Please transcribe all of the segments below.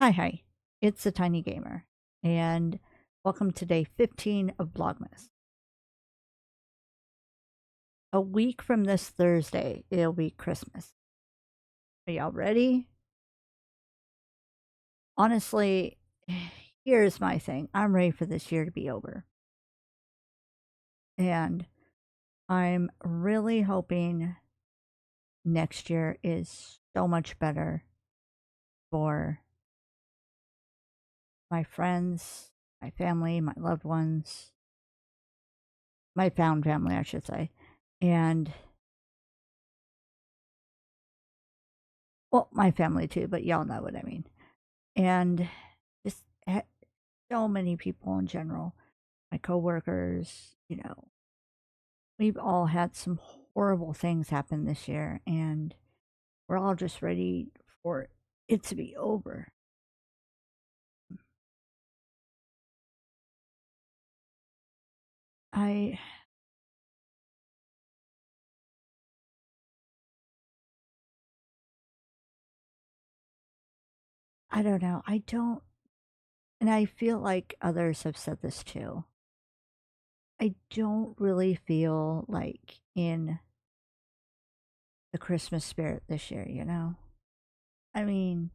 Hi, it's the Tiny Gamer, and welcome to day 15 of Vlogmas. A week from this Thursday, it'll be Christmas. Are y'all ready? Honestly, here's my thing. I'm ready for this year to be over. And I'm really hoping next year is so much better for my friends, my family, my loved ones, my found family, I should say. And well, my family too, but y'all know what I mean. And just so many people in general, my coworkers, we've all had some horrible things happen this year, and we're all just ready for it to be over. I I don't know. I don't, and I feel like others have said this too. I don't really feel like in the Christmas spirit this year. I mean,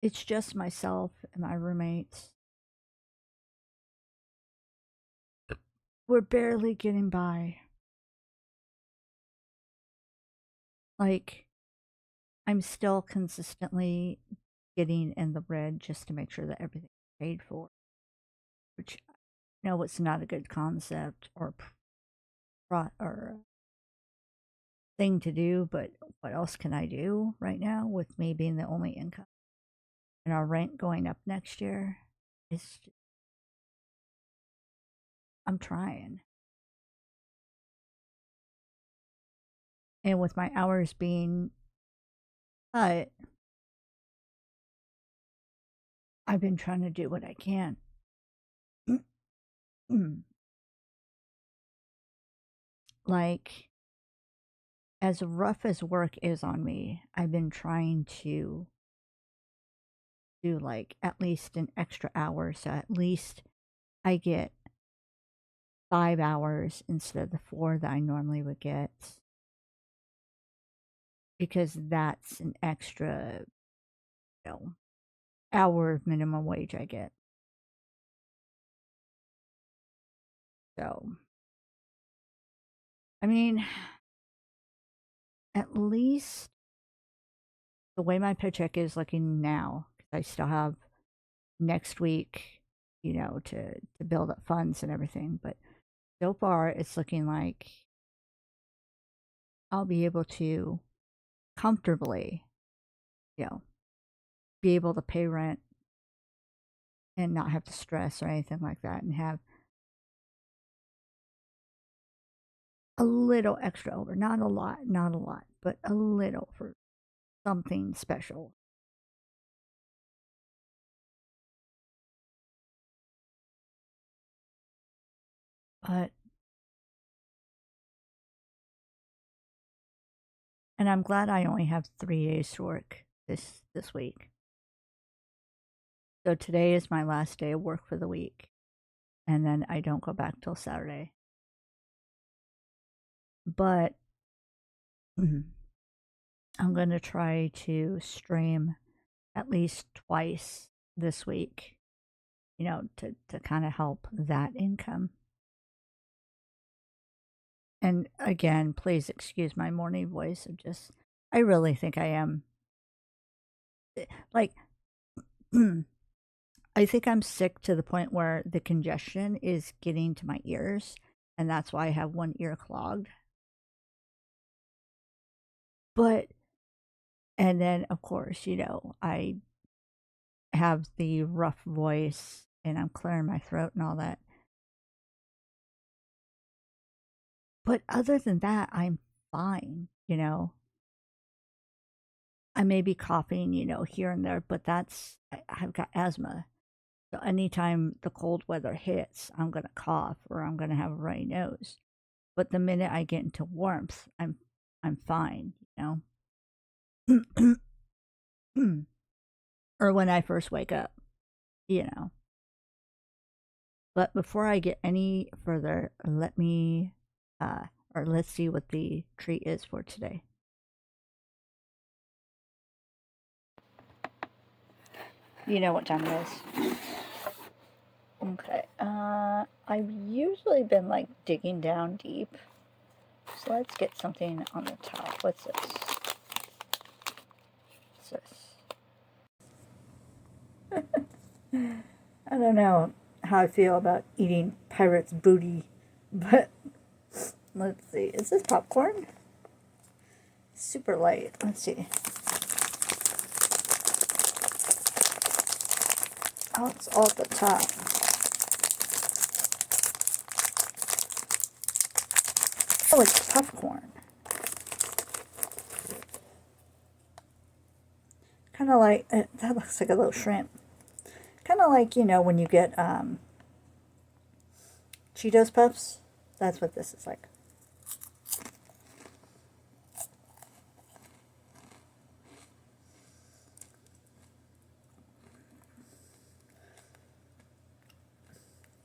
it's just myself and my roommates. We're barely getting by. Like, I'm still consistently getting in the red just to make sure that everything's paid for, which I know it's not a good concept or thing to do, but what else can I do right now with me being the only income and our rent going up next year? It's just, I'm trying. And with my hours being cut, I've been trying to do what I can. Like, as rough as work is on me, I've been trying to do like at least an extra hour. So at least I get 5 hours instead of the 4 that I normally would get. Because that's an extra, you know, hour of minimum wage I get. So, I mean, at least the way my paycheck is looking now, because I still have next week, to build up funds and everything. But so far, it's looking like I'll be able to comfortably, you know, be able to pay rent and not have to stress or anything like that and have a little extra over. Not a lot, but a little for something special. But and I'm glad I only have 3 days to work this week. So today is my last day of work for the week, and then I don't go back till Saturday. But I'm going to try to stream at least twice this week, to kind of help that income. And again, please excuse my morning voice. I really think I am. Like, I think I'm sick to the point where the congestion is getting to my ears, and that's why I have one ear clogged. But, and then, of course, I have the rough voice and I'm clearing my throat and all that. But other than that, I'm fine. I may be coughing, here and there, but I've got asthma. So anytime the cold weather hits, I'm going to cough or I'm going to have a runny nose. But the minute I get into warmth, I'm fine. or when I first wake up, you know. But before I get any further, let me, or let's see what the treat is for today. You know what time it is. Okay. I've usually been like digging down deep. So let's get something on the top. What's this? What's this? I don't know how I feel about eating pirate's booty, but let's see. Is this popcorn? Super light. Let's see. Oh, it's all at the top. Oh, it's popcorn. Kind of like, that looks like a little shrimp. Kind of like, you know, when you get Cheetos Puffs. That's what this is like.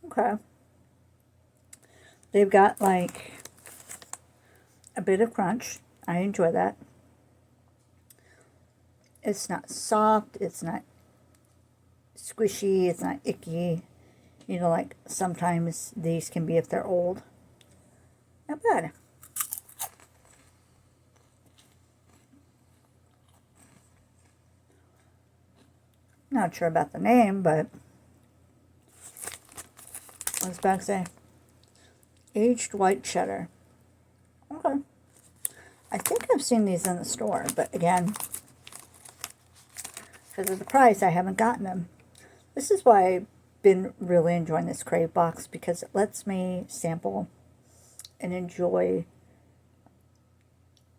Okay. They've got like a bit of crunch. I enjoy that. It's not soft. It's not squishy. It's not icky. You know, like sometimes these can be if they're old. Not bad. Not sure about the name, but what's back say? Aged white cheddar. Okay. I think I've seen these in the store, but again, because of the price, I haven't gotten them. This is why I've been really enjoying this Crave box, because it lets me sample and enjoy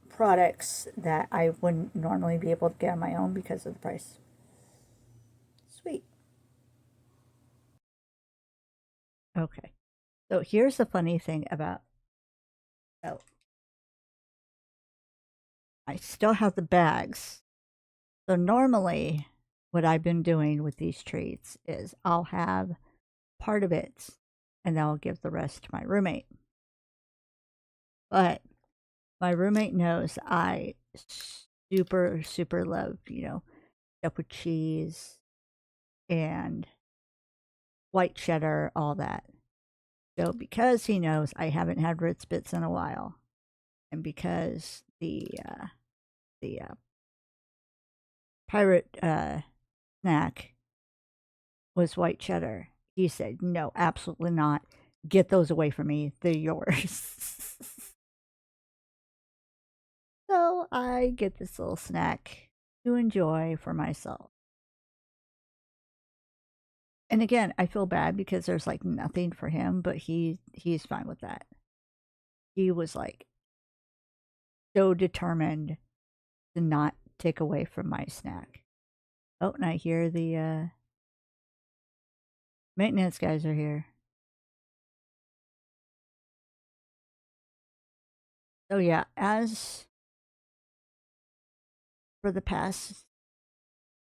products that I wouldn't normally be able to get on my own because of the price. Sweet. Okay. So here's the funny thing about, oh, I still have the bags. So normally what I've been doing with these treats is I'll have part of it and then I'll give the rest to my roommate. But my roommate knows I super love, you know, stuff with cheese and white cheddar, all that. So because he knows I haven't had Ritz Bits in a while, and because the pirate snack was white cheddar, he said, "No, absolutely not. Get those away from me. They're yours." So I get this little snack to enjoy for myself. And again, I feel bad because there's like nothing for him, but he's fine with that. He was like so determined to not take away from my snack. Oh, and I hear the maintenance guys are here. So yeah, as for the past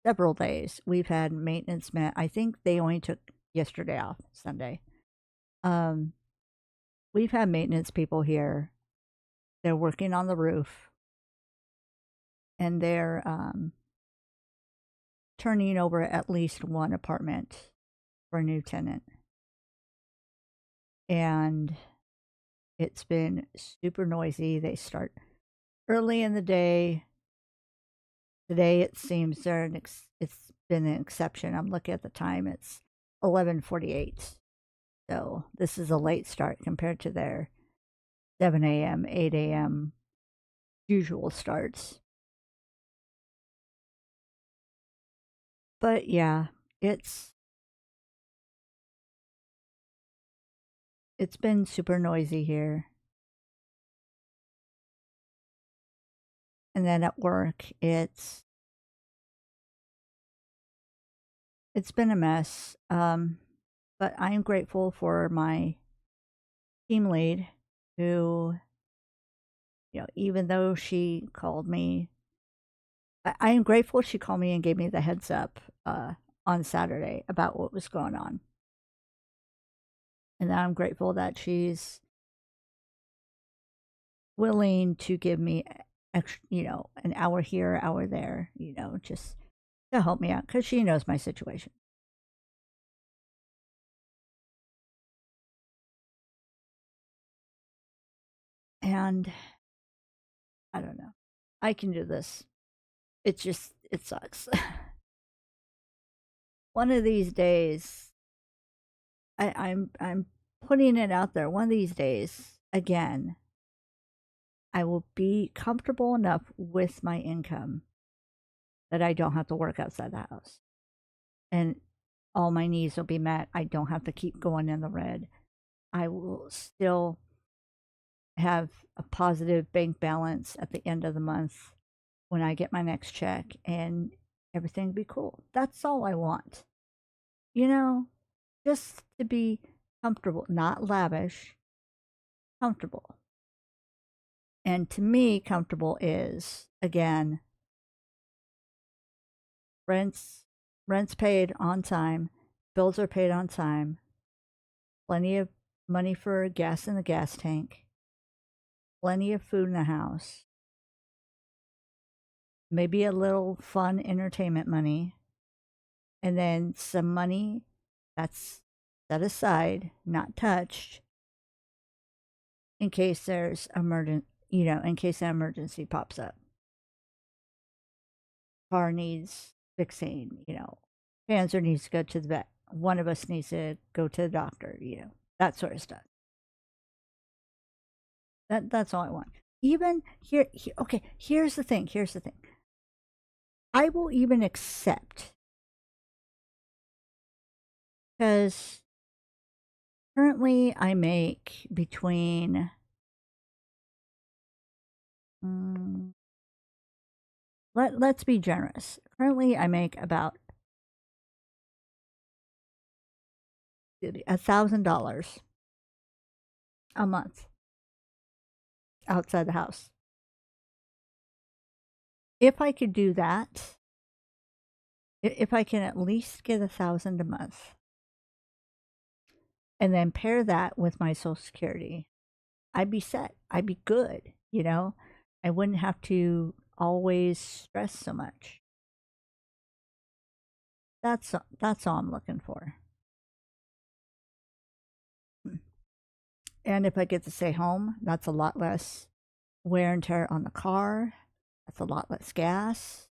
several days, we've had maintenance men. I think they only took yesterday off, Sunday. Um, we've had maintenance people here. They're working on the roof, and they're turning over at least one apartment for a new tenant. And it's been super noisy. They start early in the day. Today it seems it's been an exception. I'm looking at the time. It's 11:48. So this is a late start compared to their 7 a.m., 8 a.m. usual starts. But yeah, it's been super noisy here. And then at work, it's been a mess. But I am grateful for my team lead who, you know, even though she called me I am grateful she called me and gave me the heads up on Saturday about what was going on. And I'm grateful that she's willing to give me, an hour here, hour there, just to help me out because she knows my situation. And I don't know. I can do this. It sucks. One of these days, I'm putting it out there. One of these days, again, I will be comfortable enough with my income that I don't have to work outside the house. And all my needs will be met. I don't have to keep going in the red. I will still have a positive bank balance at the end of the month when I get my next check and everything will be cool. That's all I want. Just to be comfortable, not lavish, comfortable. And to me, comfortable is, again, rents rents paid on time, bills are paid on time, plenty of money for gas in the gas tank, plenty of food in the house, maybe a little fun entertainment money, and then some money that's set aside, not touched, in case there's in case an emergency pops up. Car needs fixing, cancer needs to go to the vet. One of us needs to go to the doctor, that sort of stuff. That's all I want. Even okay, here's the thing. I will even accept, because currently I make between let's be generous. Currently I make about $1,000 a month outside the house. If I could do that, if I can at least get 1,000 a month, and then pair that with my Social Security, I'd be set. I'd be good. I wouldn't have to always stress so much. That's all I'm looking for. And if I get to stay home, that's a lot less wear and tear on the car. That's a lot less gas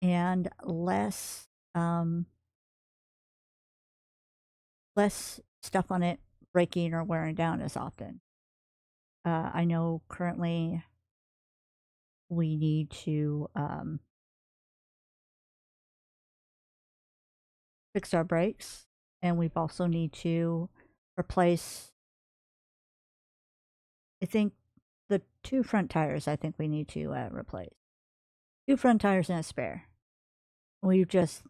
and less stuff on it breaking or wearing down as often. I know currently we need to fix our brakes, and we've also need to replace, I think, the 2 front tires. I think we need to replace 2 front tires and a spare. We've just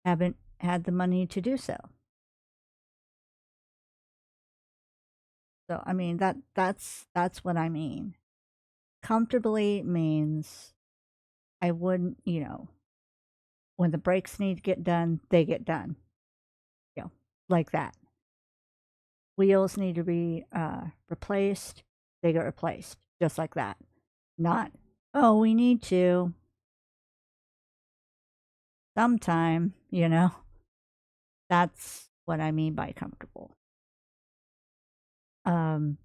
haven't had the money to do so. So I mean that's what I mean. Comfortably means I wouldn't, when the brakes need to get done, they get done. Like that. Wheels need to be replaced, they get replaced. Just like that. Not, oh, we need to sometime, That's what I mean by comfortable. Um,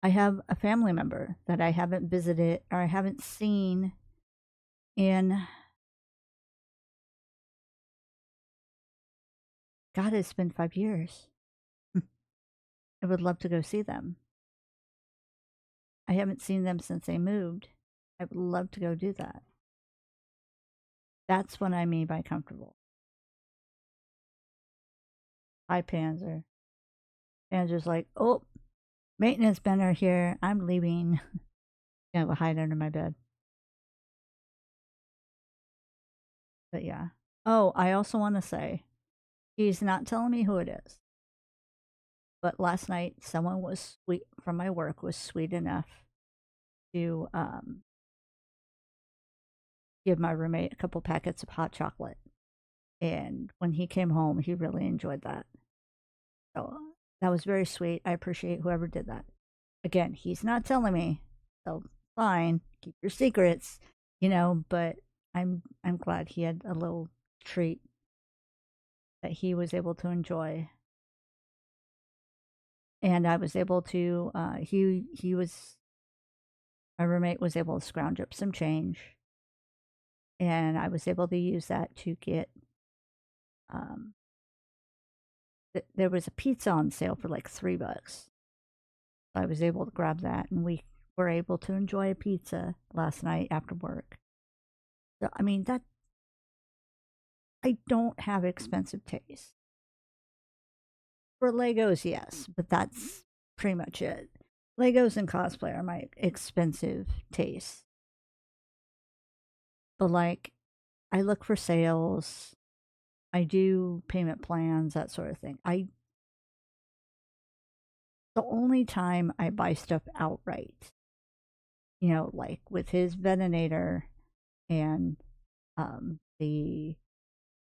I have a family member that I haven't visited or I haven't seen in, God, it's been 5 years. I would love to go see them. I haven't seen them since they moved. I would love to go do that. That's what I mean by comfortable. Hi, Panzer. Panzer's like, oh, maintenance men are here. I'm leaving. Yeah, go hide under my bed. But yeah. Oh, I also want to say, he's not telling me who it is. But last night, someone was sweet from my work was sweet enough to give my roommate a couple packets of hot chocolate. And when he came home, he really enjoyed that. So that was very sweet. I appreciate whoever did that. Again, he's not telling me, so fine, keep your secrets, but I'm glad he had a little treat that he was able to enjoy. And I was able to he was my roommate was able to scrounge up some change, and I was able to use that to get um there was a pizza on sale for like $3. I was able to grab that, and we were able to enjoy a pizza last night after work. So, I mean, that I don't have expensive taste. For Legos, yes, but that's pretty much it. Legos and cosplay are my expensive tastes. But like, I look for sales. I do payment plans, that sort of thing. The only time I buy stuff outright, like with his Veninator and the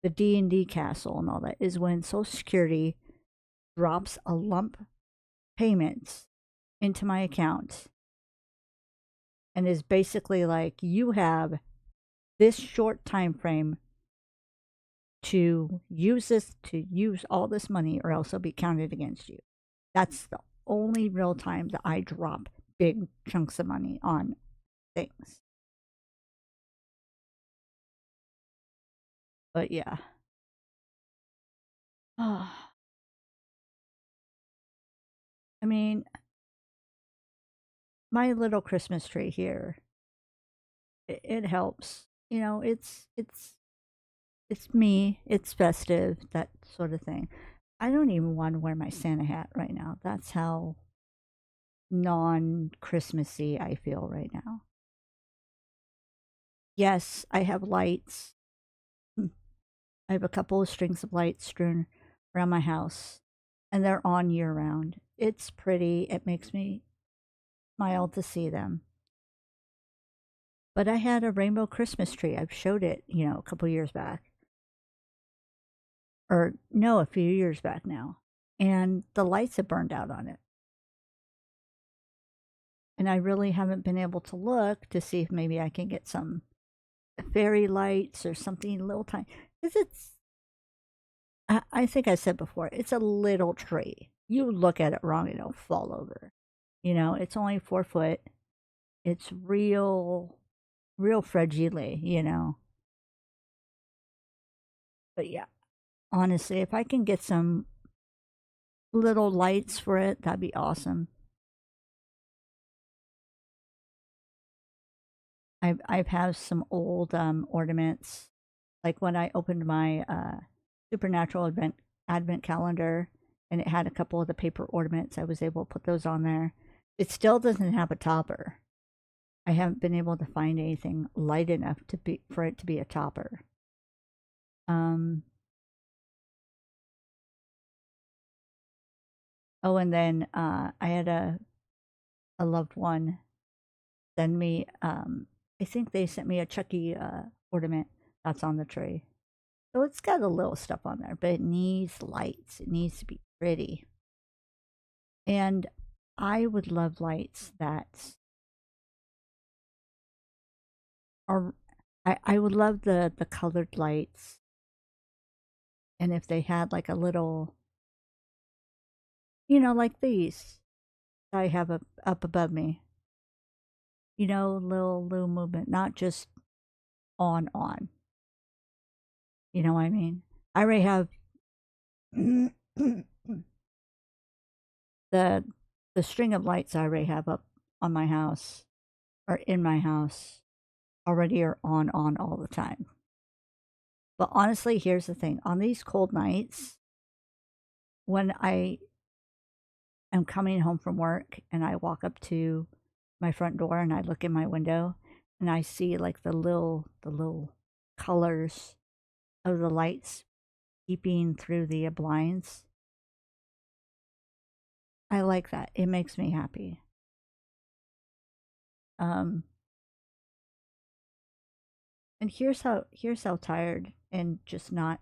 D&D castle and all that, is when Social Security drops a lump payment into my account and is basically like, you have this short time frame to use all this money, or else it'll be counted against you. That's the only real time that I drop big chunks of money on things. But yeah. I mean, my little Christmas tree here, it helps. It's me, it's festive, that sort of thing. I don't even want to wear my Santa hat right now. That's how non-Christmassy I feel right now. Yes, I have lights. I have a couple of strings of lights strewn around my house, and they're on year round. It's pretty. It makes me smile to see them. But I had a rainbow Christmas tree. I've showed it, a couple years back. Or no, a few years back now. And the lights have burned out on it. And I really haven't been able to look to see if maybe I can get some fairy lights or something a little tiny. Because I think I said before, it's a little tree. You look at it wrong, it'll fall over. It's only 4 foot. It's real fragile. But yeah, honestly, if I can get some little lights for it, that'd be awesome. I've have some old ornaments, like when I opened my supernatural advent calendar, and it had a couple of the paper ornaments. I was able to put those on there. It still doesn't have a topper. I haven't been able to find anything light enough for it to be a topper. Um. Oh, and then I had a loved one send me. I think they sent me a Chucky ornament that's on the tree. So it's got a little stuff on there, but it needs lights. It needs to be pretty. And I would love lights that are. I would love the colored lights, and if they had like a little, like these I have up above me. Little movement, not just on. You know what I mean? I already have the the string of lights I already have up on my house, or in my house, already are on all the time. But honestly, here's the thing. On these cold nights, when I am coming home from work and I walk up to my front door and I look in my window and I see like the little colors of the lights peeping through the blinds, I like that. It makes me happy. Um, and here's how tired and just not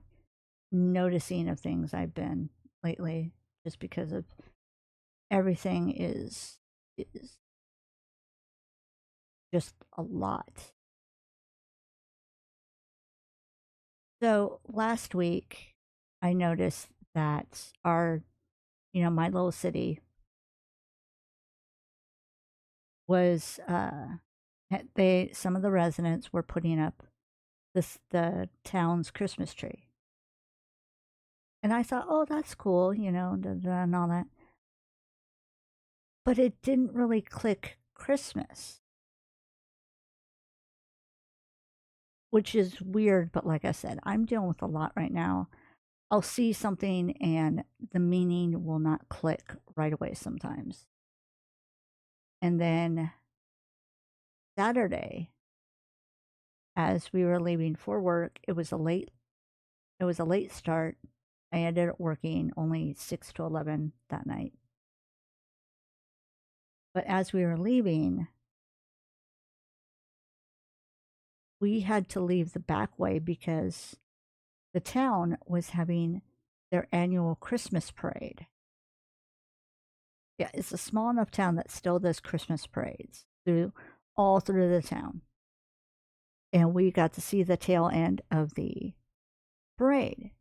noticing of things I've been lately, just because of everything is just a lot. So last week, I noticed that my little city was, some of the residents were putting up the town's Christmas tree. And I thought, oh, that's cool, and all that. But it didn't really click Christmas, which is weird. But like I said, I'm dealing with a lot right now. I'll see something and the meaning will not click right away sometimes. And then Saturday, as we were leaving for work, it was a late start. I ended up working only 6 to 11 that night. But as we were leaving, we had to leave the back way because the town was having their annual Christmas parade. Yeah, it's a small enough town that still does Christmas parades all through the town. And we got to see the tail end of the parade.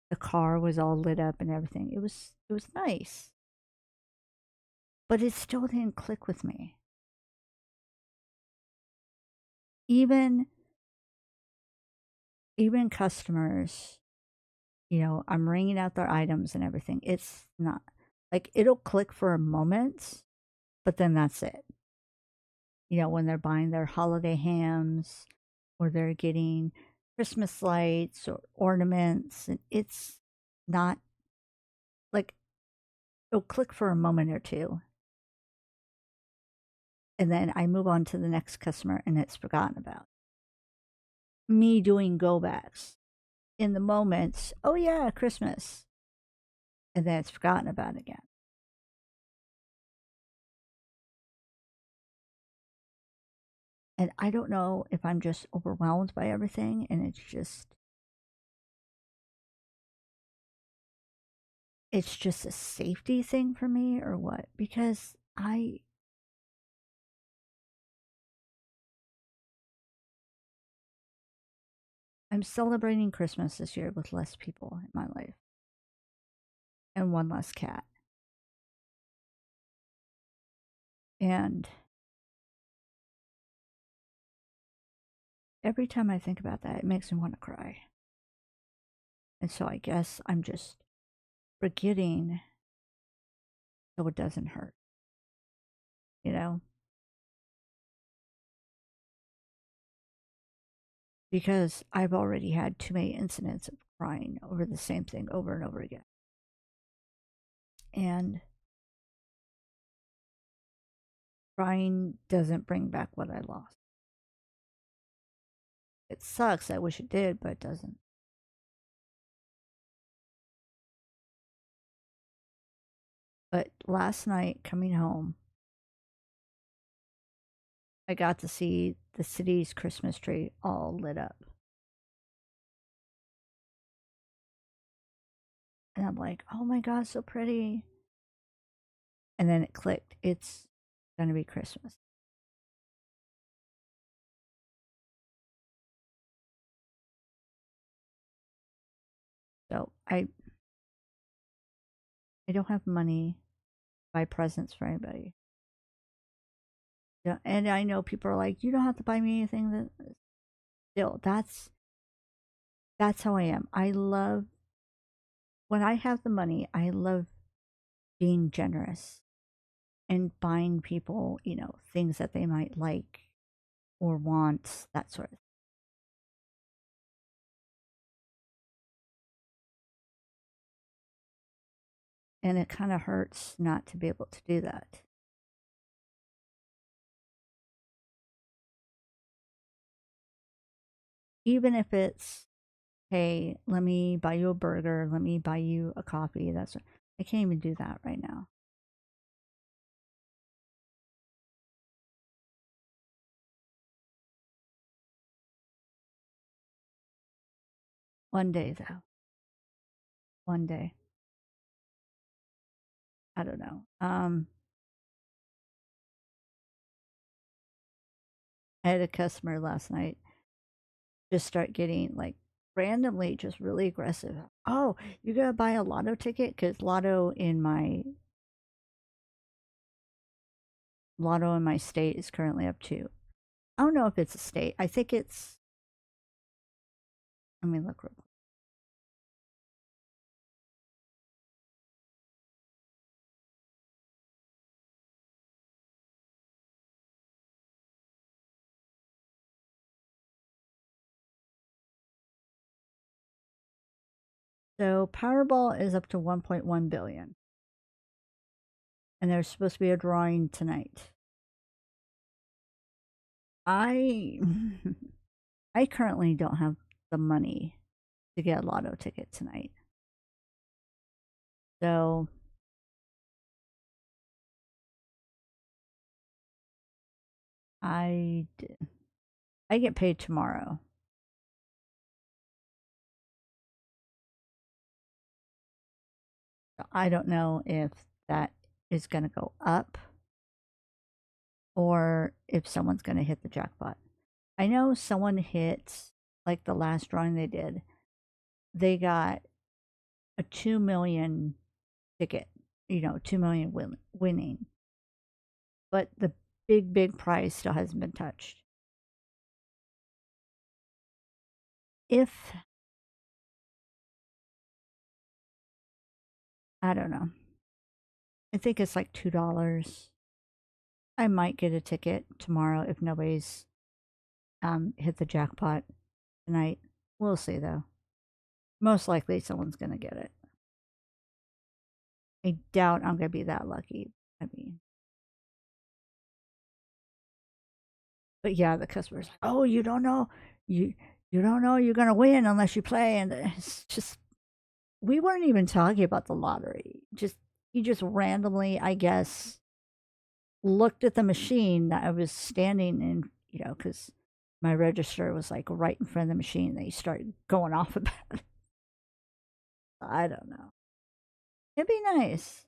The car was all lit up and everything. It was nice. But it still didn't click with me. Even customers, I'm ringing out their items and everything. It's not like it'll click for a moment, but then that's it. When they're buying their holiday hams or they're getting Christmas lights or ornaments, and it's not like it'll click for a moment or two. And then I move on to the next customer and it's forgotten about. Me doing go backs in the moments, oh yeah, Christmas. And then it's forgotten about again. And I don't know if I'm just overwhelmed by everything and it's just a safety thing for me or what, because I'm celebrating Christmas this year with less people in my life and one less cat. And every time I think about that, it makes me want to cry. And so I guess I'm just forgetting so it doesn't hurt, you know? Because I've already had too many incidents of crying over the same thing over and over again. And crying doesn't bring back what I lost. It sucks. I wish it did, but it doesn't. But last night, coming home, I got to see the city's Christmas tree all lit up. And I'm like, oh my God, so pretty. And then it clicked. It's going to be Christmas. So I don't have money to buy presents for anybody. Yeah, and I know people are like, you don't have to buy me anything. That still, that's how I am. I love when I have the money. I love being generous and buying people, things that they might like or want, that sort of thing. And it kind of hurts not to be able to do that. Even if it's, hey, let me buy you a burger, let me buy you a coffee. I can't even do that right now. One day, though. One day. I don't know. I had a customer last night just start getting like randomly just really aggressive. Oh, you gotta buy a lotto ticket because lotto in my state is currently up to. I don't know if it's a state. I think it's. Let me look real quick. So Powerball is up to 1.1 billion, and there's supposed to be a drawing tonight. I I currently don't have the money to get a lotto ticket tonight. So I I get paid tomorrow. I don't know if that is going to go up or if someone's going to hit the jackpot. I know someone hit, like the last drawing they did, they got a 2 million ticket, 2 million winning. But the big prize still hasn't been touched. If, I don't know, I think it's like $2. I might get a ticket tomorrow if nobody's hit the jackpot tonight. We'll see though. Most likely someone's going to get it. I doubt I'm going to be that lucky. I mean, but yeah, the customer's like, "Oh, you don't know, you don't know you're going to win unless you play." And it's just, we weren't even talking about the lottery. Just he just randomly, I guess, looked at the machine that I was standing in, because my register was like right in front of the machine. They started going off about it. I don't know. It'd be nice.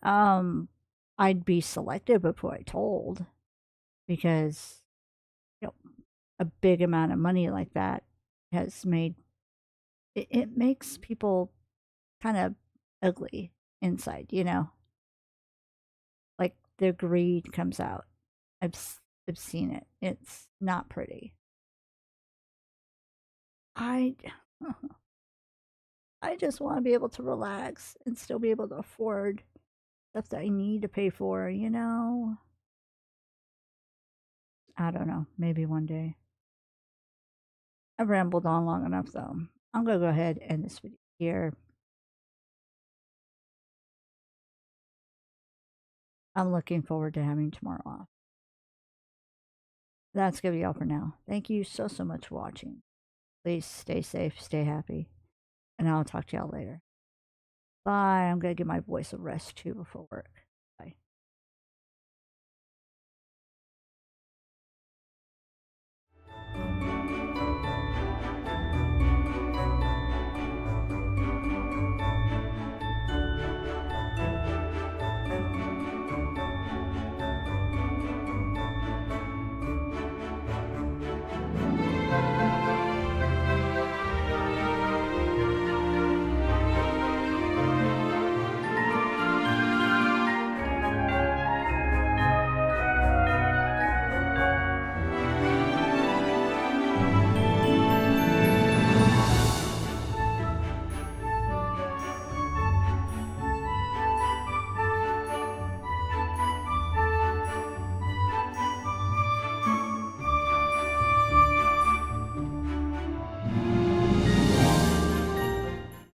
Um, I'd be selective before I told because you know a big amount of money like that has made it makes people kind of ugly inside. Like their greed comes out. I've seen it. It's not pretty. I I just want to be able to relax and still be able to afford stuff that I need to pay for. I don't know. Maybe one day. I've rambled on long enough though. I'm gonna go ahead and end this video here. I'm looking forward to having tomorrow off. That's gonna be all for now. Thank you so much for watching. Please stay safe, stay happy, and I'll talk to y'all later. Bye. I'm gonna give my voice a rest too before work.